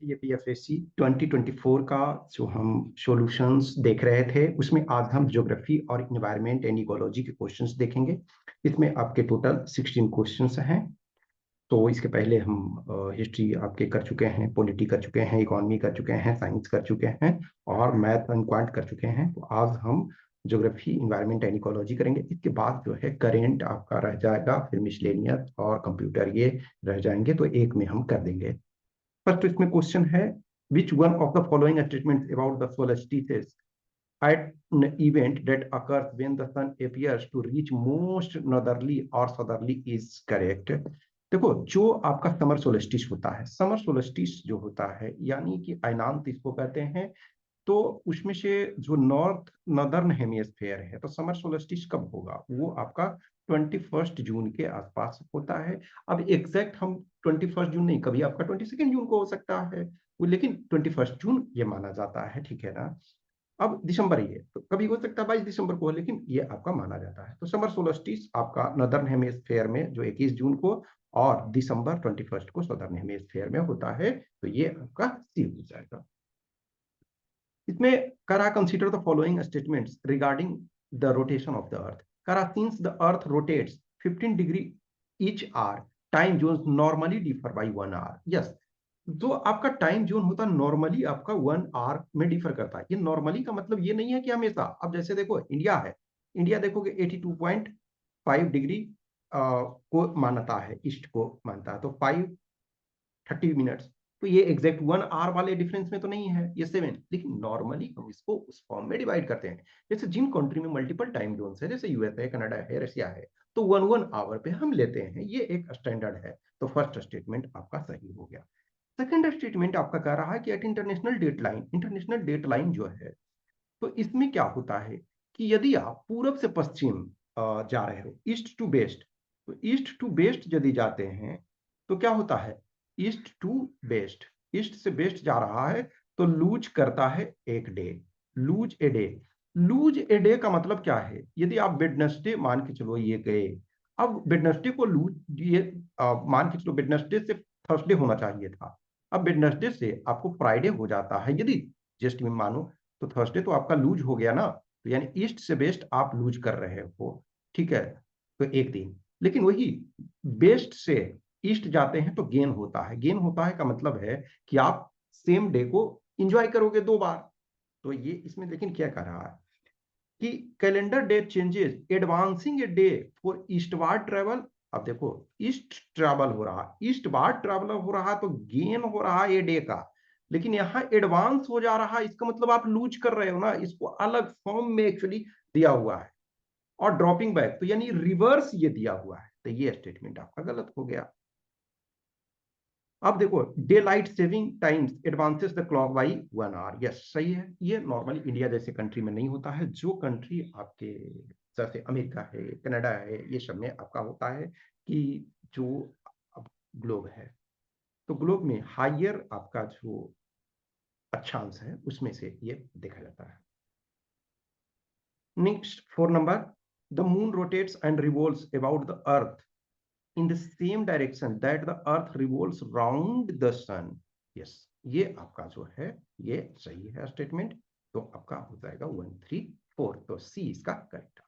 टीएपीएससी 2024 का जो हम सॉल्यूशंस देख रहे थे उसमें आज हम ज्योग्राफी और इन्वायरमेंट एंड इकोलॉजी के क्वेश्चंस देखेंगे। इसमें आपके टोटल 16 क्वेश्चंस हैं। तो इसके पहले हम हिस्ट्री आपके कर चुके हैं, पॉलिटी कर चुके हैं, इकोनॉमी कर चुके हैं, साइंस कर चुके हैं और मैथ एंड क्वांट कर चुके हैं। तो आज हम ज्योग्राफी, इन्वायरमेंट एंड इकोलॉजी करेंगे। इसके बाद जो है करेंट आपका रह जाएगा, फिर मिसलेनियस और कंप्यूटर ये रह जाएंगे। तो एक में हम कर देंगे। फर्स्ट इसमें क्वेश्चन है, which one of the following statements about the solstices at an event that occurs when the sun appears to reach most northerly or southerly is correct। देखो, जो आपका समर सोलस्टिस होता है, समर सोलस्टिस जो होता है यानी कि अयनांत इसको कहते हैं, तो उसमें से जो नॉर्दर्न हेमिस्फेयर है, तो समर सोलस्टिस कब होगा? वो आपका 21 जून के आसपास होता है। अब एग्जैक्ट हम 21 जून नहीं, कभी आपका 22 जून को हो सकता है वो, लेकिन 21 जून ये माना जाता है, ठीक है ना। अब दिसंबर ही है तो कभी हो सकता है 22 दिसंबर को, लेकिन ये आपका माना जाता है। तो समर सोलस्टिस आपका नॉर्दर्न हेमिस्फेयर में जो 21 जून को और दिसंबर 21 को सदर्न हेमिस्फेयर में होता है। तो ये आपका सी हो जाएगा। इसमें करा consider the following statements regarding the rotation of the earth. करा since the earth rotates 15 degree each hour, time zone normally differ by 1 hour. Yes, जो आपका टाइम जोन होता है नॉर्मली आपका 1 आवर में डिफर करता है। ये नॉर्मली का मतलब ये नहीं है कि हमेशा। अब जैसे देखो इंडिया है, इंडिया देखोगे 82.5 डिग्री को मानता है, ईस्ट को मानता है, तो 5:30। तो ये एग्जैक्ट 1 आवर वाले डिफरेंस में तो नहीं है, ये 7। लेकिन नॉर्मली हम इसको उस फॉर्म में डिवाइड करते हैं। जैसे जिन कंट्री में मल्टीपल टाइम जोन है, जैसे यूएस है, कनाडा है, रशिया है, तो 1 1 आवर पे हम लेते हैं। ये एक स्टैंडर्ड है। तो फर्स्ट स्टेटमेंट आपका सही हो गया। सेकेंड स्टेटमेंट आपका कह रहा है कि at international date line, international date line जो है, तो इसमें क्या होता है कि यदि आप पूरब से पश्चिम जा रहे हो, ईस्ट टू वेस्ट, तो ईस्ट टू वेस्ट यदि जाते हैं तो क्या होता है, ईस्ट टू वेस्ट, ईस्ट से वेस्ट जा रहा है तो लूज करता है एक day, lose a day. Lose a day का मतलब क्या है? यदि आप वेडनेसडे मान के चलो ये गए, अब वेडनेसडे को लूज ये मान के चलो वेडनेसडे से थर्सडे होना चाहिए था, अब वेडनेसडे से आपको फ्राइडे हो जाता है, यदि जस्ट में मानो, तो थर्सडे तो आपका लूज हो गया ना। तो यानी ईस्ट से वेस्ट आप लूज कर रहे हो, ठीक है, तो एक दिन। लेकिन वही वेस्ट से ईस्ट जाते हैं तो गेन होता है। गेन होता है का मतलब है कि आप सेम डे को इंजॉय करोगे 2 बार। तो ये इसमें लेकिन क्या कर रहा है कि calendar date changes advancing a day for eastward travel. अब देखो, ईस्ट ट्रैवल हो रहा, ईस्टवार्ड ट्रैवल हो रहा, तो गेन हो रहा है ए डे का। लेकिन यहाँ एडवांस हो जा रहा है, इसका मतलब आप लूज कर रहे हो ना, इसको अलग फॉर्म में एक्चुअली दिया हुआ है। और ड्रॉपिंग बैक तो यानी रिवर्स ये दिया हुआ है। तो ये स्टेटमेंट आपका गलत हो गया। अब देखो, daylight saving times advances the clock by 1 hour. Yes, सही है। ये नॉर्मली इंडिया जैसे कंट्री में नहीं होता है। जो कंट्री आपके जैसे अमेरिका है, कनाडा है, ये सब में आपका होता है कि जो अब ग्लोब है, तो ग्लोब में हायर आपका जो अक्षांश है उसमें से ये देखा जाता है। Next 4 number, the moon rotates and revolves about the earth in the same direction that the earth revolves round the sun। yes, ये आपका जो है ये सही है स्टेटमेंट। तो आपका हो जाएगा 1 3 4। तो सी इसका करेक्ट।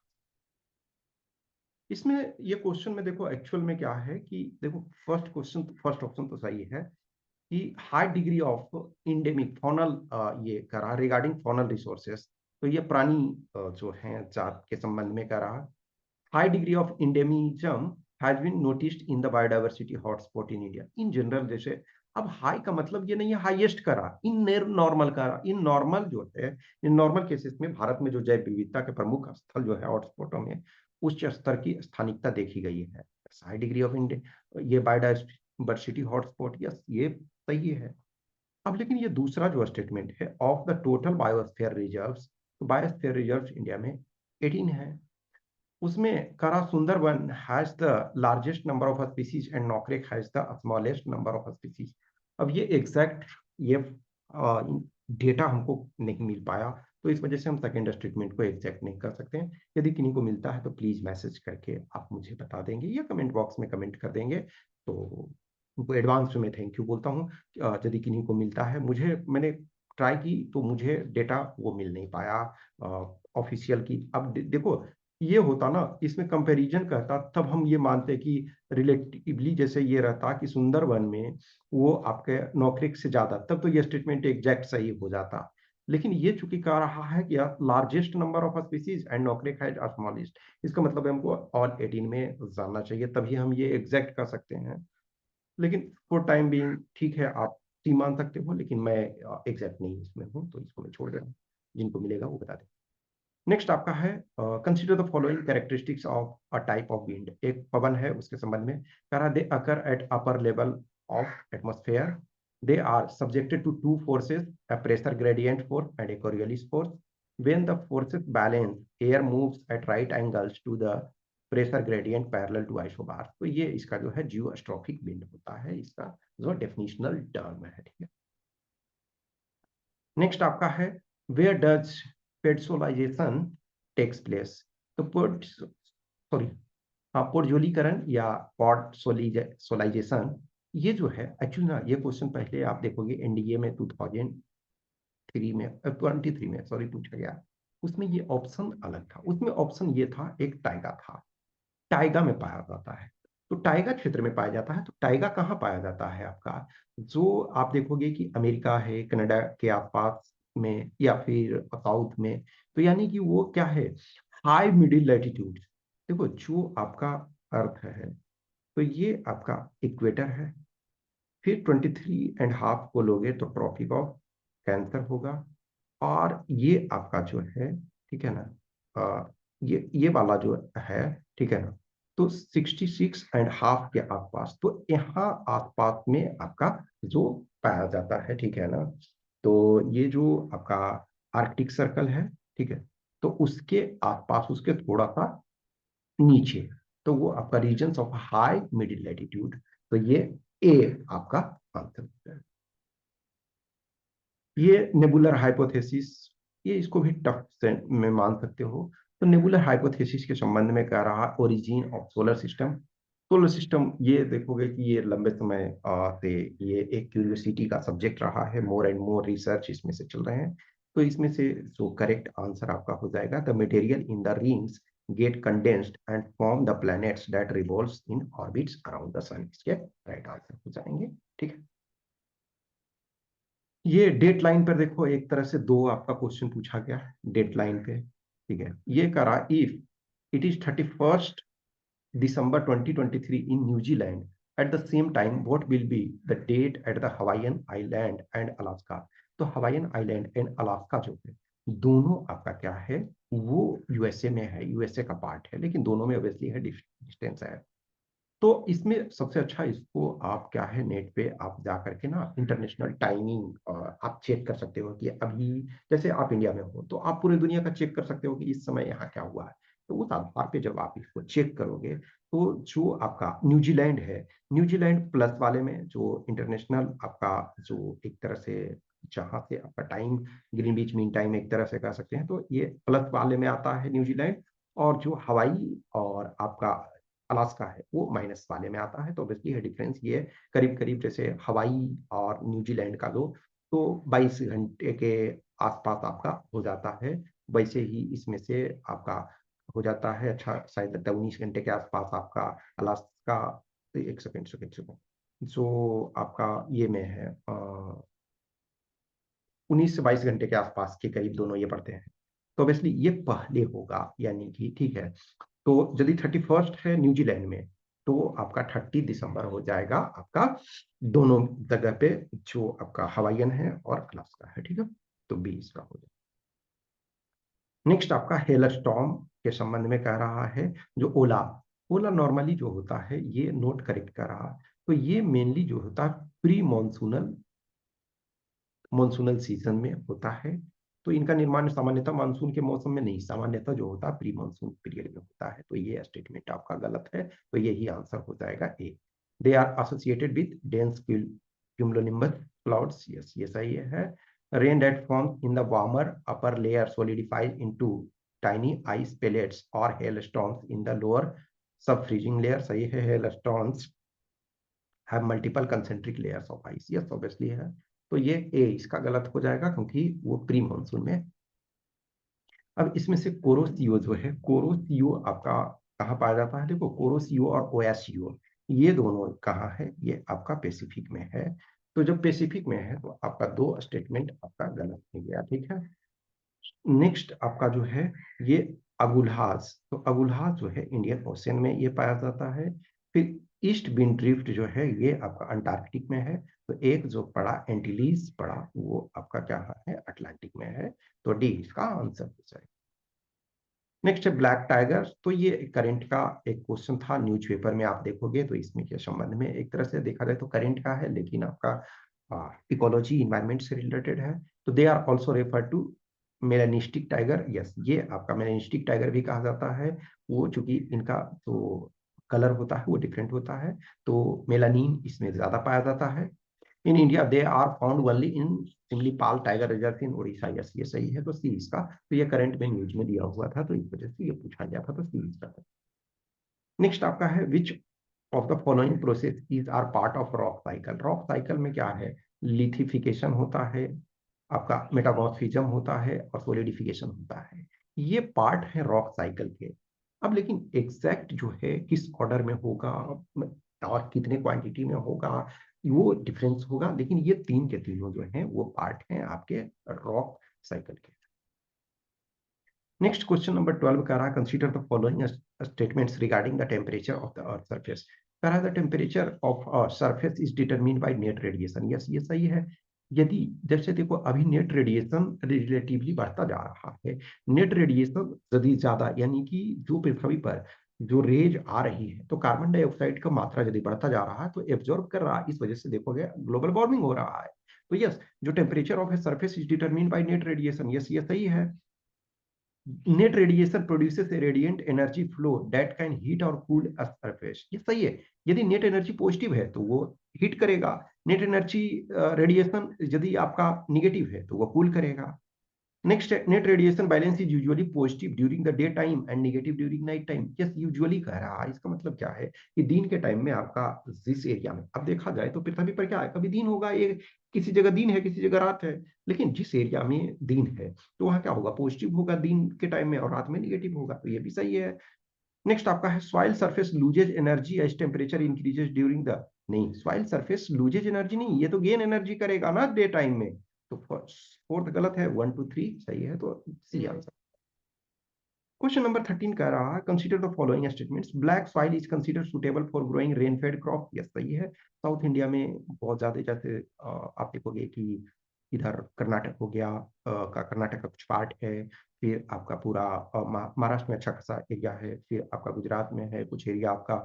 इसमें ये क्वेश्चन में देखो एक्चुअल में क्या है कि देखो, फर्स्ट क्वेश्चन, फर्स्ट ऑप्शन तो सही है कि high degree of endemic faunal ये करा रिगार्डिंग फॉनल रिसोर्सेस। तो ये प्राणी जो है जात के संबंध में करा। High degree of endemism has been noticed in the biodiversity hotspot in India in general. जैसे अब हाई का मतलब ये नहीं है हाईएस्ट करा, इन नॉर्मल करा। इन नॉर्मल जो है, इन नॉर्मल केसेस में भारत में जो जैव विविधता के प्रमुख स्थल जो है हॉटस्पॉटों में उच्च स्तर की स्थानिकता देखी गई है। हाई डिग्री ऑफ ये बायोडाइवर्सिटी हॉटस्पॉट, यस, ये सही है। अब लेकिन ये दूसरा जो स्टेटमेंट है, of the total biosphere reserves, तो बायोस्फीयर रिजर्व्स इंडिया में 18 है। उसमें करा Sundarban has the largest number of species and Nokrek has the smallest number of species. अब ये एग्जैक्ट ये डेटा हमको नहीं मिल पाया, तो इस वजह से हम सेकेंड स्टेटमेंट को एग्जैक्ट नहीं कर सकते हैं। यदि किन्हीं को मिलता है तो प्लीज मैसेज करके आप मुझे बता देंगे या कमेंट बॉक्स में कमेंट कर देंगे। तो उनको एडवांस में थैंक यू बोलता हूँ। यदि किन्हीं को मिलता है, मुझे मैंने ट्राई की तो मुझे डेटा वो मिल नहीं पाया ऑफिशियल की। अब देखो ये होता ना, इसमें कंपैरिजन करता तब हम ये मानते कि रिलेटिवली जैसे ये रहता कि सुंदरबन में वो आपके नौक्रेक से ज्यादा, तब तो ये स्टेटमेंट एग्जैक्ट सही हो जाता। लेकिन ये चूंकि कह रहा है कि largest number of species and Nokrek है स्मॉलेस्ट, इसका मतलब हमको ऑल 18 में जानना चाहिए, तभी हम ये एग्जैक्ट कर सकते हैं। लेकिन फॉर टाइम बीइंग ठीक है, आप टी मान सकते हो, लेकिन मैं एग्जैक्ट नहीं इसमें हूँ, तो इसको मैं छोड़ दे रहा हूँ। जिनको मिलेगा वो बता दें। नेक्स्ट आपका है consider the following characteristics of a type of wind. एक पवन है, उसके संबंध में कह रहा, they occur at upper level of atmosphere, they are subjected to two forces, a pressure gradient force and a Coriolis force. when the forces balance, air moves at right angles to the pressure gradient parallel to isobar. तो ये इसका जो है geostrophic wind होता है, इसका जो definitional term है, ठीक है। नेक्स्ट आपका है वेयर डज पेड्सोलाइजेशन टेक्स प्लेस। तो सॉरी, हाँ, पोर्टजोलीकरण या पॉट सोलाइजेशन, ये जो है एक्चुअली ना, ये क्वेश्चन पहले आप देखोगे एनडीए में 2003 में 23 में सॉरी पूछा गया। उसमें ये ऑप्शन अलग था, उसमें ऑप्शन ये था, एक टाइगा था, टाइगा में पाया जाता है। तो टाइगा क्षेत्र में पाया जाता है। तो टाइगा कहाँ पाया जाता है आपका, जो आप देखोगे कि अमेरिका है, कनाडा के आसपास में, या फिर साउथ में। तो यानी कि वो क्या है, हाई मिडिल लैटिट्यूड। देखो जो आपका अर्थ है, तो ये आपका इक्वेटर है। फिर 23.5 को लोगे तो ट्रॉपिक ऑफ कैंसर होगा। और ये आपका जो है, ठीक है ना, ये वाला जो है, ठीक है ना, तो 66.5 के आसपास, तो यहाँ आसपास में आपका जो पाया जाता है, ठीक है ना। तो ये जो आपका आर्कटिक सर्कल है, ठीक है, तो उसके आसपास, उसके थोड़ा सा नीचे, तो वो आपका region of high middle latitude. तो ये ए आपका आंसर है। ये नेबुलर हाइपोथेसिस, ये इसको भी टफ से में मान सकते हो। तो नेबुलर हाइपोथेसिस के संबंध में कह रहा origin of solar system. Solar system ये देखोगे कि ये लंबे समय से ये एक क्यूरियोसिटी का सब्जेक्ट रहा है, मोर एंड मोर रिसर्च इसमें से चल रहे हैं। तो इसमें से जो करेक्ट आंसर आपका हो जाएगा, the material in the rings get condensed and form the planets that revolves in orbits around the sun. इसके राइट आंसर हो जाएंगे, ठीक है। ये डेट लाइन पर देखो, एक तरह से दो आपका क्वेश्चन पूछा गया है डेट लाइन पे, ठीक है। ये करा, if it is 31st December 2023 in New Zealand at the same time, what will be the date at the Hawaiian Island and Alaska? तो हवाईयन आइलैंड एंड अलास्का जो है, दोनों आपका क्या है, वो यूएसए में है, यूएसए का पार्ट है, लेकिन दोनों में ऑब्वियसली है डिस्टेंस है। तो इसमें सबसे अच्छा, इसको आप क्या है, नेट पे आप जा करके ना इंटरनेशनल टाइमिंग आप चेक कर सकते हो कि अभी जैसे आप इंडिया में हो, तो आप पूरी दुनिया का चेक कर सकते हो कि इस समय यहाँ क्या हुआ है। तो उस आधार पे जब आप इसको चेक करोगे, तो जो आपका न्यूजीलैंड है, न्यूजीलैंड प्लस वाले में जो इंटरनेशनल आपका जो एक तरह से, जहाँ से आपका टाइम ग्रीनविच मीन टाइम एक तरह से कह सकते हैं, तो ये प्लस वाले में आता है न्यूजीलैंड। और जो हवाई और आपका अलास्का है, वो माइनस वाले में आता है। तो ऑब्वियसली है डिफरेंस ये, करीब करीब जैसे हवाई और न्यूजीलैंड का लो, तो 22 घंटे के आसपास आपका हो जाता है। वैसे ही इसमें से आपका हो जाता है, अच्छा शायद 19 घंटे के आसपास आपका अलास्का। एक सेकेंड सेकेंड सेकेंड, जो आपका ये में है 19 से 22 घंटे के आसपास के करीब दोनों ये पड़ते हैं। तो ऑब्वियसली ये पहले होगा, यानी कि ठीक है। तो यदि 31st है न्यूजीलैंड में, तो आपका 30 दिसंबर हो जाएगा आपका दोनों जगह पे, जो आपका हवाईयन है और अलास्का है, ठीक है। तो 20 का हो जाएगा। नेक्स्ट आपका हेलस्टॉर्म के संबंध में कह रहा है, जो ओला, ओला नॉर्मली जो होता है, ये नोट करेक्ट कर रहा। तो ये मेनली जो होता है प्री मॉनसूनल मॉनसूनल सीजन में होता है। तो इनका निर्माण सामान्यतः मानसून के मौसम में नहीं, सामान्यतः जो होता है प्री मानसून पीरियड में होता है। तो ये स्टेटमेंट आपका गलत है, तो यही आंसर हो जाएगा a. They are associated with dense cumulonimbus clouds, yes ये सही है। Rain that forms in the warmer upper layer solidifies into tiny ice pellets और hailstones in the lower सब फ्रीजिंग लेयर, सही है। hailstones have multiple concentric layers of ice, yes obviously है। तो ये ए इसका गलत हो जाएगा क्योंकि वो प्री मानसून में। अब इसमें से कोरोसीओ जो है, कोरोसीओ आपका कहाँ पाया जाता है? देखो कोरोसीओ और ओएससीओ ये दोनों कहाँ है? ये आपका पैसिफिक में है। तो जब पैसिफिक में है तो आपका दो स्टेटमेंट आपका गलत हो गया, ठीक है। नेक्स्ट आपका जो है ये अगुल्हास, तो अगुल्हास जो है इंडियन ओशन में ये पाया जाता है। फिर ईस्ट विंड ड्रिफ्ट जो है ये आपका अंटार्कटिक में है। तो एक जो पड़ा एंटीलीज पड़ा वो आपका क्या है? अटलांटिक में है। तो डी इसका आंसर हो जाएगा। नेक्स्ट है ब्लैक टाइगर, तो ये करंट का एक क्वेश्चन था न्यूज़पेपर में, आप देखोगे तो इसमें के संबंध में एक तरह से देखा जाए तो करंट का है, लेकिन आपका इकोलॉजी इन्वायरमेंट से रिलेटेड है। तो they are also refer to melanistic tiger, yes ये आपका मेलानिस्टिक टाइगर भी कहा जाता है। वो चूंकि इनका जो कलर होता है वो डिफरेंट होता है, तो मेलानिन इसमें ज्यादा पाया जाता है। In India they are found only in Similipal tiger reserve in Orissa, yes ये सही है। तो सी इसका, तो ये करंट में न्यूज में दिया हुआ था तो इस वजह से ये पूछा गया था, तो सी इसका। नेक्स्ट आपका है which of the following process is are part of rock cycle. Rock cycle में क्या है? लिथिफिकेशन होता है, आपका मेटामॉर्फिज्म होता है और सोलिडिफिकेशन होता है। ये पार्ट है रॉक साइकिल के। अब लेकिन एग्जैक्ट जो है किस ऑर्डर में होगा और कितने क्वांटिटी में होगा वो डिफरेंस होगा, लेकिन ये तीन के तीनों जो हैं वो पार्ट हैं आपके रॉक साइकिल के। नेक्स्ट क्वेश्चन नंबर 12 कह रहा है consider the following statements regarding the temperature of the earth surface. कह रहा है the temperature of surface is determined by net radiation, yes ये सही है। यदि जैसे देखो अभी नेट रेडिएशन रिलेटिवली बढ़ता जा रहा है, नेट रेडिएशन यदि ज्यादा यानी कि जो पृथ्वी पर जो रेज आ रही है तो कार्बन डाइऑक्साइड का मात्रा यदि बढ़ता जा रहा है तो एब्जॉर्ब कर रहा है, इस वजह से देखोगे ग्लोबल वार्मिंग हो रहा है। तो यस जो temperature of a surface is determined by net radiation, yes ये सही है। Net radiation produces A radiant energy flow that can heat और कूल अ सरफेस, ये सही है। यदि नेट एनर्जी पॉजिटिव है तो वो हीट करेगा, नेट एनर्जी रेडिएशन यदि आपका निगेटिव है तो वो कूल करेगा। नेक्स्ट है net radiation balance is usually positive during the day time and negative during night time, yes usually कह रहा है। इसका मतलब क्या है कि दिन के टाइम में आपका जिस एरिया में, अब देखा जाए तो पृथ्वी पर क्या है, कभी दिन होगा, ये किसी जगह दिन है किसी जगह रात है, लेकिन जिस एरिया में दिन है तो वहाँ क्या होगा, पॉजिटिव होगा दिन के टाइम में और रात में निगेटिव होगा, तो ये भी सही है। नेक्स्ट आपका है soil surface loses energy as temperature increases during the, नहीं सॉइल सरफेस लूजेज एनर्जी नहीं, ये तो गेन एनर्जी करेगा ना डे टाइम में। तो फोर्थ गलत है, 1 2 3 सही है, तो सी आंसर। क्वेश्चन नंबर 13 कह रहा है consider the following statements, black soil is consider suitable for growing rain fade crop, yes सही है। साउथ इंडिया में बहुत ज्यादा, जैसे आप देखोगे कि इधर कर्नाटक हो गया, कर्नाटक का कुछ पार्ट है, फिर आपका पूरा महाराष्ट्र में अच्छा खासा एरिया है, फिर आपका गुजरात में है कुछ एरिया, आपका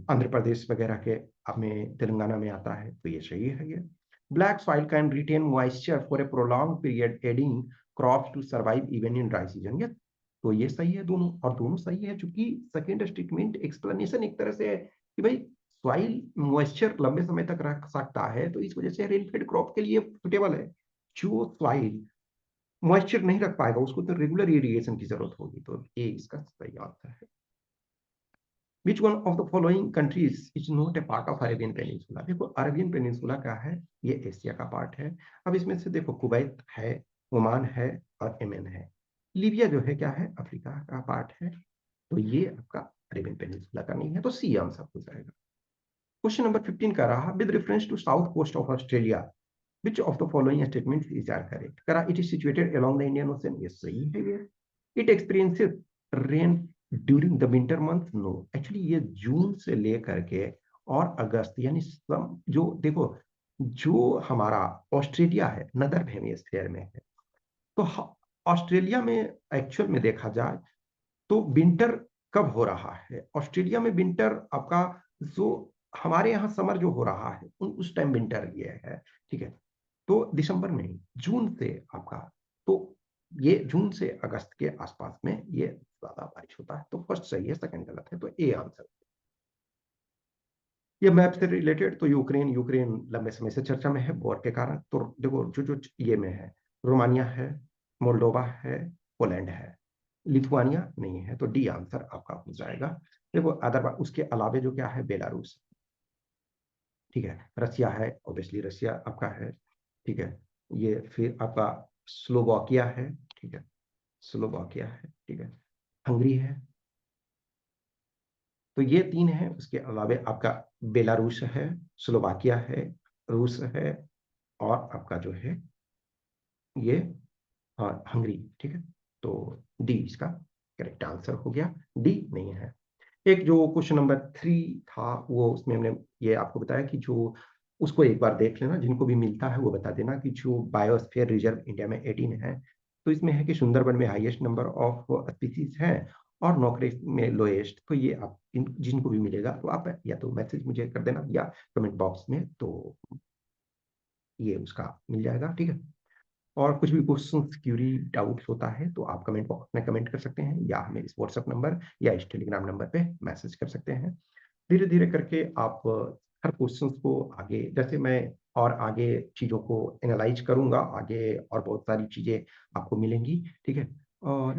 आंध्र प्रदेश वगैरह के आप में तेलंगाना में आता है, तो ये सही है ये। Black soil can retain moisture for a prolong period aiding crops to survive even in dry season, ये तो ये सही है दोनों, और दोनों सही है क्योंकि सेकेंड स्टेटमेंट एक्सप्लेनेशन एक तरह से है कि भाई सॉइल मॉइस्चर लंबे समय तक रख सकता है तो इस वजह से रेनफेड क्रॉप के लिए सुटेबल है। जो सॉइल मॉइस्चर नहीं रख पाएगा उसको तो रेगुलर इरिगेशन की जरूरत होगी, तो ये इसका सही आंसर है। Which one of the following countries is not a part of Arabian Peninsula? देखो अरेबियन पेनिनसुला क्या है, ये एशिया का पार्ट है। अब इसमें से देखो कुवैत है, ओमान है और येमेन है। लीबिया जो है क्या है, अफ्रीका का पार्ट है, तो ये आपका अरेबियन पेनिनसुला का नहीं है, तो सी आंसर हो जाएगा। क्वेश्चन नंबर 15 का रहा with reference to south coast of Australia which of the following statements is are correct? करा it is situated along the Indian Ocean, ये सही है ये। It experiences rain during the winter month, no actually ये जून से लेकर के और अगस्त यानी जो देखो जो हमारा ऑस्ट्रेलिया है नदर्न हेमिस्फीयर में है, तो ऑस्ट्रेलिया में एक्चुअल में देखा जाए तो विंटर कब हो रहा है, ऑस्ट्रेलिया में विंटर आपका जो हमारे यहाँ समर जो हो रहा है उस टाइम विंटर ये है, ठीक है। तो दिसंबर में नहीं, जून से आपका, तो ये जून से अगस्त के आसपास में ये ज्यादा बारिश होता है, तो फर्स्ट सही है सेकंड गलत है, तो ए आंसर। ये मैप से रिलेटेड, तो यूक्रेन यूक्रेन लंबे समय से चर्चा में है वॉर के कारण, तो देखो जो जो ये में है, रोमानिया है, मोल्डोवा है, पोलैंड है, लिथुआनिया नहीं है, तो डी आंसर आपका हो जाएगा। देखो अदरवाइज उसके अलावे जो क्या है बेलारूस। ठीक है। रसिया है, ऑब्वियसली रसिया आपका है, ठीक है। ये फिर आपका स्लोवाकिया है, ठीक है, स्लोवाकिया है, ठीक है। हंगरी है। तो ये तीन है, उसके अलावा आपका बेलारूस है, स्लोवाकिया है, रूस है, और आपका जो है ये हंगरी, ठीक है। तो डी इसका करेक्ट आंसर हो गया, डी नहीं है। एक जो क्वेश्चन नंबर 3 था, वो उसमें हमने ये आपको बताया कि जो उसको एक बार देख लेना, जिनको भी मिलता है वो बता देना कि जो बायोस्फीयर रिजर्व इंडिया में 18 है, तो इसमें है कि सुंदरबन में हाईएस्ट नंबर ऑफ स्पीसीज है और नौकरी में लोएस्ट। तो ये आप जिनको भी मिलेगा तो आप या तो मैसेज मुझे कर देना या कमेंट बॉक्स में, तो ये उसका मिल जाएगा, ठीक है। और कुछ भी क्वेश्चन क्यूरी डाउट्स होता है तो आप कमेंट बॉक्स में कमेंट कर सकते हैं, या हमें इस व्हाट्सएप नंबर या इस टेलीग्राम नंबर पे मैसेज कर सकते हैं। धीरे धीरे करके आप हर क्वेश्चन को आगे, जैसे मैं और आगे चीज़ों को एनालाइज करूंगा, आगे और बहुत सारी चीज़ें आपको मिलेंगी, ठीक है।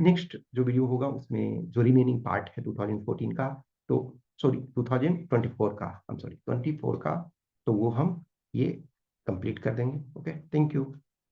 नेक्स्ट जो वीडियो होगा उसमें जो रिमेनिंग पार्ट है 2014 का, तो सॉरी 2024 का, हम सॉरी 24 का, तो वो हम ये कंप्लीट कर देंगे। Okay, thank you.